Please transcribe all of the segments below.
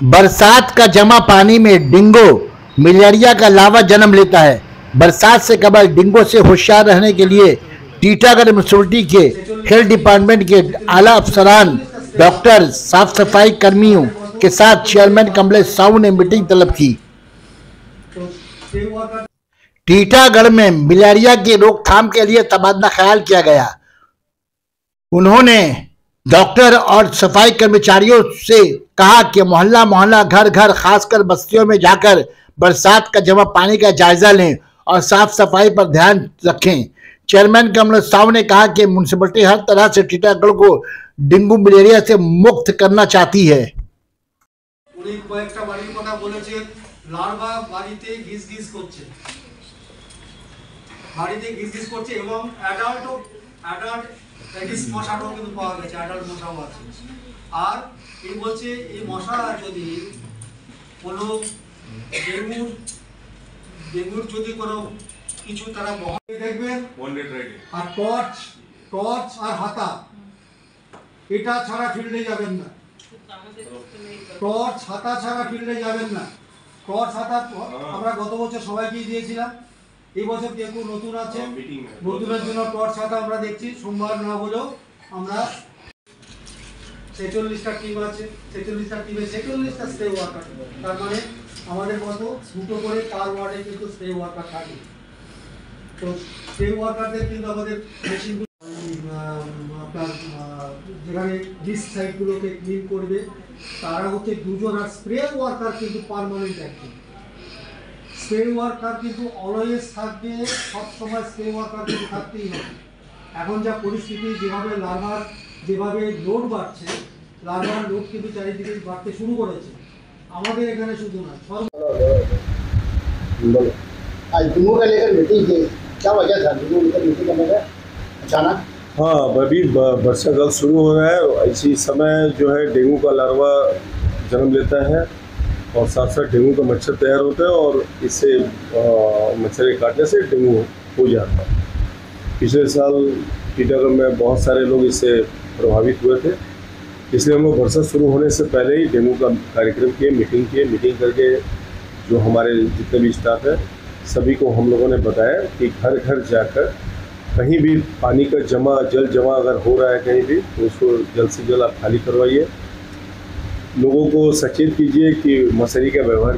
बरसात का जमा पानी में डेंगू मलेरिया का लावा जन्म लेता है। बरसात से कबल डेंगू से होशियार रहने के लिए टीटागढ़ म्यूनिसिपैलिटी के हेल्थ डिपार्टमेंट के आला अफसरान, डॉक्टर, साफ सफाई कर्मियों के साथ चेयरमैन कमलेश साहू ने मीटिंग तलब की। टीटागढ़ में मलेरिया की रोकथाम के लिए तबादला ख्याल किया गया। उन्होंने डॉक्टर और सफाई कर्मचारियों से कहा कि मोहल्ला मोहल्ला, घर घर, खासकर बस्तियों में जाकर बरसात का जमा पानी का जायजा लें और साफ सफाई पर ध्यान रखें। चेयरमैन कमलेश साहू ने कहा कि म्यूनिसिपैलिटी हर तरह से टीटागढ़ को डेंगू मलेरिया से मुक्त करना चाहती है। এডিস মশাটাও কিন্তু পাওয়া গেছে, অ্যাডাল্ট মশাও আছে। আর এই বলছে এই মশা যদি কোনো ডেঙ্গুর যদি কোনো কিছু তারা বহন দেখবেন, আর টর্চ আর হাতা, এটা ছাড়া ফিল্ডে যাবেন না। টর্চ হাতা ছাড়া ফিল্ডে যাবেন না। টর্চ হাতা আমরা গত বছর সবাইকে দিয়েছিলাম। এই বছর ডেঙ্গু নতুন আছে, নতুনের জন্য টর্চ ছাতা আমরা দেখছি। সোমবার না হলেও আমরা 46টা টিম আছে, 46টা টিমে 46টা স্প্রে ওয়ার্কার। তার মানে আমাদের মতো দুটো করে 4 ওয়ার্ডে কিন্তু স্প্রে ওয়ার্কার থাকে। তো স্প্রে ওয়ার্কারদের কিন্তু আমাদের মেশিন আপনার যেখানে ডিস সাইডগুলোকে ক্লিন করবে তারা হচ্ছে 2 জন, আর স্প্রে ওয়ার্কার কিন্তু পার্মানেন্ট একজন। স্প্রে ওয়ার্কার কিন্তু অলওয়েজ থাকবে, সবসময় স্প্রে ওয়ার্কার কিন্তু থাকতেই হবে। এখন যা পরিস্থিতি, যেভাবে লার্ভার যেভাবে লোড বাড়ছে, লার্ভার লোড কিন্তু চারিদিকে বাড়তে শুরু করেছে। আমাদের এখানে শুধু না, आज डेंगू का लेकर मीटिंग की, क्या वजह था डेंगू लेकर मीटिंग करने का अचानक? हाँ, अभी वर्षा काल शुरू हो रहा है। इसी समय जो है डेंगू का लार्वा जन्म लेता है और साथ साथ डेंगू का मच्छर तैयार होता है और इससे मच्छर के काटने से डेंगू हो जाता है। पिछले साल टीटागढ़ में बहुत सारे लोग इससे प्रभावित हुए थे, इसलिए हम लोग वर्षा शुरू होने से पहले ही डेंगू का कार्यक्रम किए, मीटिंग करके जो हमारे जितने भी स्टाफ है सभी को हम लोगों ने बताया कि घर घर जाकर कहीं भी पानी का जल जमा अगर हो रहा है कहीं भी, तो उसको जल्द से जल्द आप खाली करवाइए। लोगों को सचेत कीजिए कि मशहरी का व्यवहार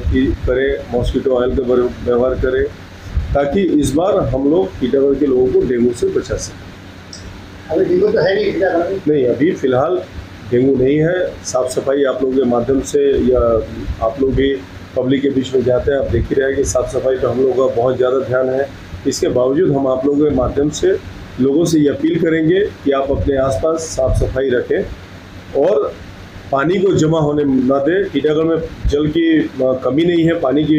करें, मॉस्किटो ऑयल का व्यवहार करें, ताकि इस बार हम लोग टीटागढ़ के लोगों को डेंगू से बचा सकें। अभी डेंगू तो है नहीं टीटागढ़ में? नहीं, अभी फिलहाल डेंगू नहीं है। साफ सफाई आप लोगों के माध्यम से, या आप लोग भी पब्लिक के बीच में जाते हैं, आप देख ही रहे हैं कि साफ सफाई पर हम लोगों का बहुत ज़्यादा ध्यान है। इसके बावजूद हम आप लोगों के माध्यम से लोगों से ये अपील करेंगे कि आप अपने आसपास साफ सफाई रखें और पानी को जमा होने न दें। टीटागढ़ में जल की कमी नहीं है, पानी की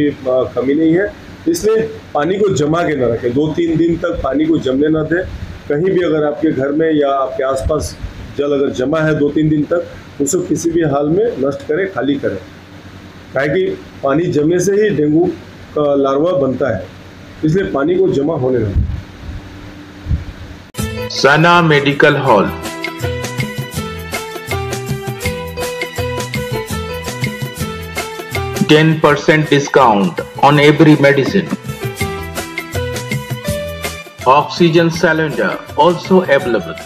कमी नहीं है, इसलिए पानी को जमा के न रखें। 2-3 दिन तक पानी को जमने न दें। कहीं भी अगर आपके घर में या आपके आसपास जल अगर जमा है 2-3 दिन तक, उसको किसी भी हाल में नष्ट करें, खाली करें, ताकि पानी जमने से ही डेंगू का लार्वा बनता है, इसलिए पानी को जमा होने न दें। सना medical hall, $10% discount on every medicine. Oxygen cylinder also available.